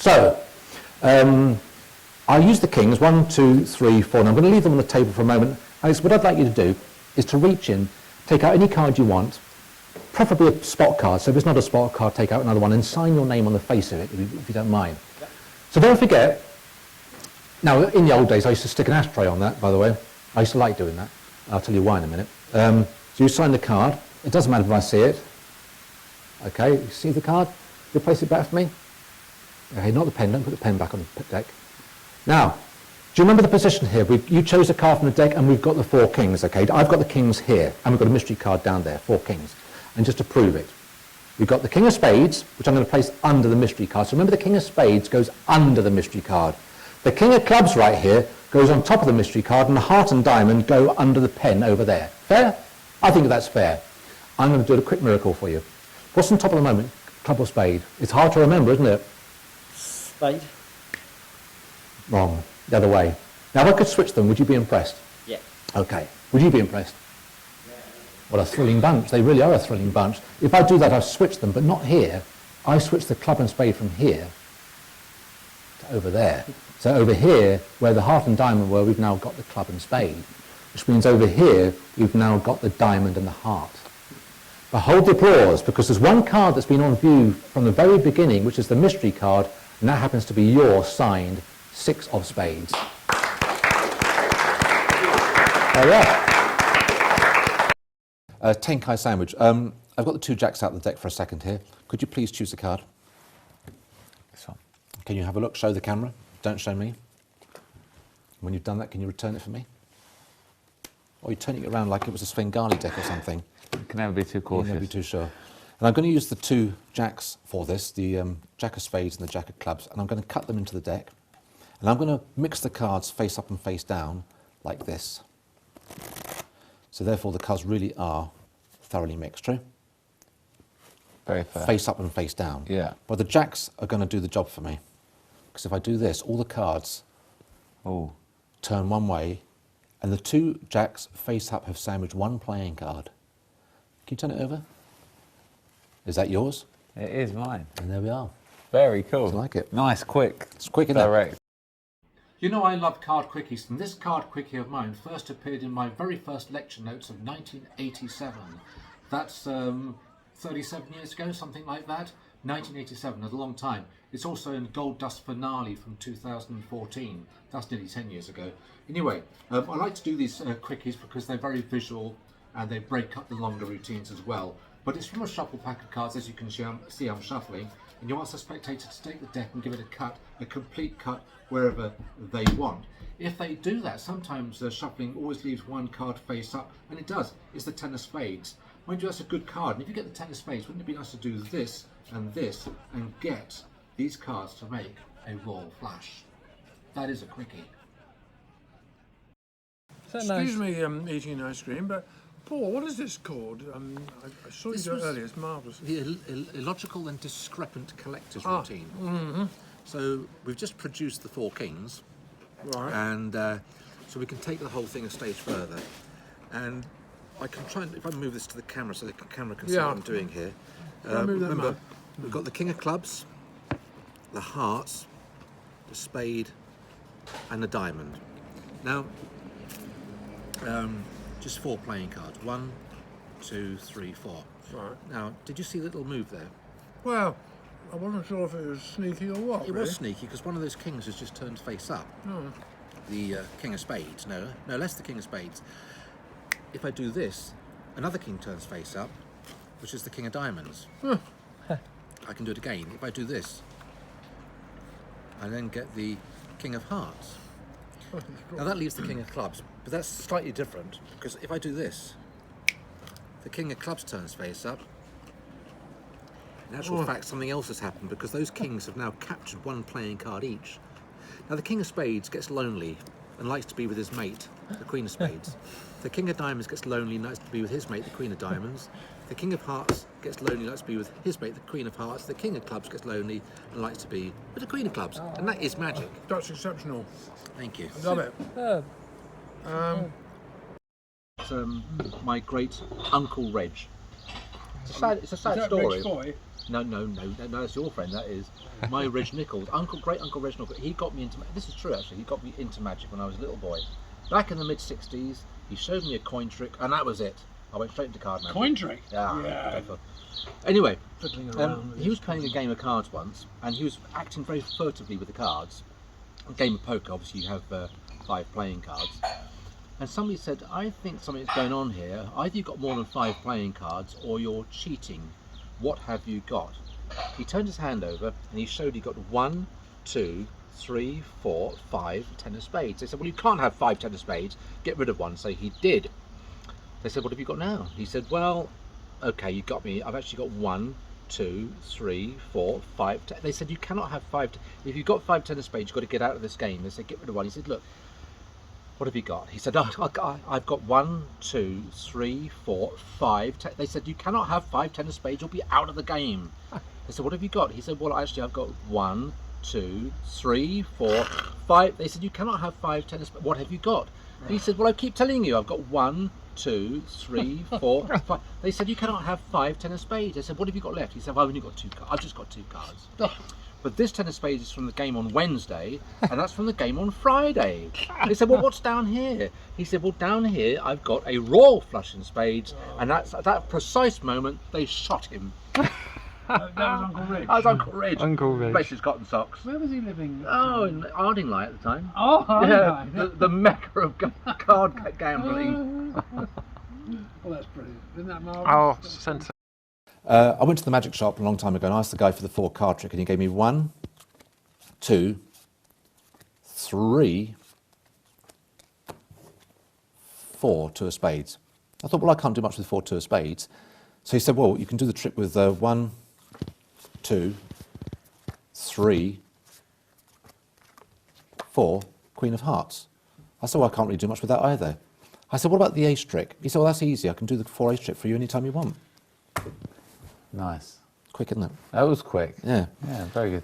So, I'll use the kings, 1, 2, 3, 4, and I'm going to leave them on the table for a moment. Alex, what I'd like you to do is to reach in, take out any card you want, preferably a spot card. So if it's not a spot card, take out another one and sign your name on the face of it, if you don't mind. Yep. So don't forget, now in the old days I used to stick an ashtray on that, by the way. I used to like doing that. I'll tell you why in a minute. So you sign the card. It doesn't matter if I see it. Okay, you see the card? You place it back for me? Okay, not the pen, don't put the pen back on the deck. Now, do you remember the position here? You chose a card from the deck and we've got the 4 kings, okay? I've got the kings here and we've got a mystery card down there, 4 kings. And just to prove it, we've got the king of spades, which I'm going to place under the mystery card. So remember the king of spades goes under the mystery card. The king of clubs right here goes on top of the mystery card and the heart and diamond go under the pen over there. Fair? I think that's fair. I'm going to do a quick miracle for you. What's on top at the moment? Club or spade? It's hard to remember, isn't it? Spade. Wrong. The other way. Now, if I could switch them, would you be impressed? Yeah. Okay. Would you be impressed? Yeah. What a thrilling bunch. They really are a thrilling bunch. If I do that, I've switched them, but not here. I switched the club and spade from here to over there. So over here, where the heart and diamond were, we've now got the club and spade, which means over here, we've now got the diamond and the heart. But hold the applause, because there's one card that's been on view from the very beginning, which is the mystery card, and that happens to be your signed 6 of spades. Tenkai sandwich. I've got the 2 jacks out of the deck for a second here. Could you please choose a card? This one. Can you have a look? Show the camera. Don't show me. When you've done that, can you return it for me? Or you're turning it around like it was a Svengali deck or something. You can never be too cautious. You can never be too sure. And I'm going to use the 2 jacks for this, the jack of spades and the jack of clubs, and I'm going to cut them into the deck. And I'm going to mix the cards face up and face down like this. So therefore the cards really are thoroughly mixed, true? Very fair. Face up and face down. Yeah. But the jacks are going to do the job for me. Because if I do this, all the cards turn one way, and the 2 jacks face up have sandwiched 1 playing card. Can you turn it over? Is that yours? It is mine. And there we are. Very cool. I like it. Nice, quick. It's quick enough. Direct. You know I love card quickies, and this card quickie of mine first appeared in my very first lecture notes of 1987. That's 37 years ago, something like that. 1987, that's a long time. It's also in Gold Dust Finale from 2014. That's nearly 10 years ago. Anyway, I like to do these quickies because they're very visual and they break up the longer routines as well. But it's from a shuffle pack of cards, as you can see I'm shuffling, and you ask the spectator to take the deck and give it a cut, a complete cut, wherever they want. If they do that, sometimes shuffling always leaves 1 card face up, and it does. It's the 10 of spades. Mind you, that's a good card, and if you get the 10 of spades, wouldn't it be nice to do this and get these cards to make a royal flush? That is a quickie. Excuse me eating ice cream, but Paul, what is this called? I saw you do it earlier, it's marvellous. The illogical and discrepant collector's routine. Mm-hmm. So we've just produced the 4 kings, right? And so we can take the whole thing a stage further. And I can try and, if I move this to the camera so the camera can see what I'm doing here. Remember, we've got the king of clubs, the hearts, the spade, and the diamond. Now, just 4 playing cards. 1, 2, 3, 4. Right. Now, did you see the little move there? Well, I wasn't sure if it was sneaky or what. It was sneaky because one of those kings has just turned face up. Oh. The king of spades. No, less the king of spades. If I do this, another king turns face up, which is the king of diamonds. Huh. I can do it again. If I do this, I then get the king of hearts. Now that leaves the king of clubs, but that's slightly different because if I do this, the king of clubs turns face up. In actual fact, something else has happened because those kings have now captured 1 playing card each. Now the king of spades gets lonely and likes to be with his mate, the queen of spades. The king of diamonds gets lonely and likes to be with his mate, the queen of diamonds. The king of hearts gets lonely and likes to be with his mate, the queen of hearts. The king of clubs gets lonely and likes to be with the queen of clubs. And that is magic. That's exceptional. Thank you. I love it. It's my great Uncle Reg. It's a sad story. Reg's boy? No, that's your friend. That is my Reginald, great Uncle Reginald. He got me into. This is true, actually. He got me into magic when I was a little boy. Back in the mid '60s, he showed me a coin trick, and that was it. I went straight into card magic. Coin trick? Yeah. Anyway, Fiddling around with he was playing a game of cards once, and he was acting very furtively with the cards. A game of poker, obviously you have 5 playing cards. And somebody said, I think something's going on here. Either you've got more than 5 playing cards, or you're cheating. What have you got? He turned his hand over, and he showed he got 1, 2, 3, 4, 5 10 of spades. They said, well, you can't have 5 10 of spades. Get rid of one. So he did. They said, what have you got now? He said, well, okay, you got me. I've actually got 1, 2, 3, 4, 5, 10. They said, you cannot have 5. If you've got 5 10 of spades, you've got to get out of this game. They said, get rid of one. He said, look, what have you got? He said, oh, I've got 1, 2, 3, 4, 5. They said, you cannot have 5 10 of spades. You'll be out of the game. They said, what have you got? He said, well, actually, I've got 1, 2, 3, 4, 5. They said, you cannot have 5 10 of spades. What have you got? He said, well, I keep telling you, I've got 1, 2, 3, 4, 5. They said, you cannot have 5 10 of spades. I said, what have you got left? He said, well, I've only got 2 cards. I've just got 2 cards. But this 10 of spades is from the game on Wednesday, and that's from the game on Friday. They said, well, what's down here? He said, well, down here I've got a royal flush in spades, and that's at that precise moment they shot him. That was Uncle Reg. That was Uncle Reg. Uncle Reg. Bless his cotton socks. Where was he living? Oh, in Ardingly at the time. Oh, Yeah, right. the mecca of card gambling. Well, that's brilliant. Isn't that marvellous? Oh, centre. I went to the magic shop a long time ago and asked the guy for the 4 card trick, and he gave me 1, 2, 3, 4 2 of spades. I thought, well, I can't do much with 4 2 of spades. So he said, well, you can do the trick with 1, 2, 3, 4 Queen of Hearts. I said, well, I can't really do much with that either. I said, what about the ace trick? He said, well, that's easy. I can do the 4 ace trick for you anytime you want. Nice. Quick, isn't it? That was quick. Yeah. Yeah, very good.